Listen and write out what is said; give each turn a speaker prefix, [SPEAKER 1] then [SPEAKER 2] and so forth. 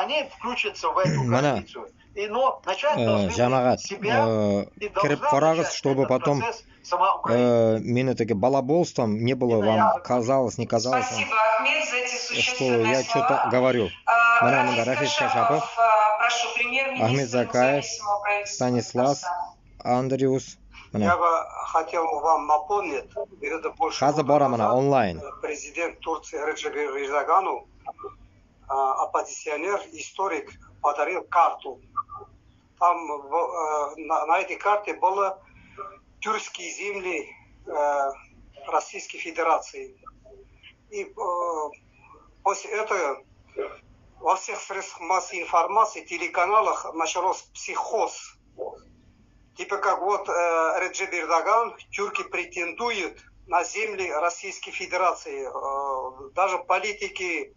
[SPEAKER 1] они включатся в эту
[SPEAKER 2] Mana
[SPEAKER 1] коалицию. Но начать должны
[SPEAKER 2] жамағат
[SPEAKER 1] себя, и
[SPEAKER 2] кіріп
[SPEAKER 1] должна
[SPEAKER 2] қараңыз,
[SPEAKER 1] начать
[SPEAKER 2] чтобы
[SPEAKER 1] этот
[SPEAKER 2] потом
[SPEAKER 1] процесс сама Украина.
[SPEAKER 2] именно таки балаболством не было, вам казалось, не казалось,
[SPEAKER 3] Спасибо, Ахмед, за эти
[SPEAKER 2] что
[SPEAKER 3] существенные
[SPEAKER 2] я
[SPEAKER 3] слова.
[SPEAKER 2] что-то говорю.
[SPEAKER 3] Рафис Кашапов, прошу,
[SPEAKER 2] Ахмед
[SPEAKER 3] премьер-министр
[SPEAKER 2] Закаев,
[SPEAKER 3] независимого правительства
[SPEAKER 2] Станислав
[SPEAKER 3] Казахстана.
[SPEAKER 2] Андреус.
[SPEAKER 4] Я бы хотел вам напомнить, это больше
[SPEAKER 2] Қазір
[SPEAKER 4] года
[SPEAKER 2] барамын
[SPEAKER 4] назад
[SPEAKER 2] онлайн.
[SPEAKER 4] президент Турции Реджеп Эрдогану, оппозиционер, историк, подарил карту. Там на этой карте было тюркские земли Российской Федерации. И после этого во всех средствах массовой информации, телеканалах начался психоз. Типа как вот Реджеп Эрдоган, тюрки претендуют на земли Российской Федерации. Даже политики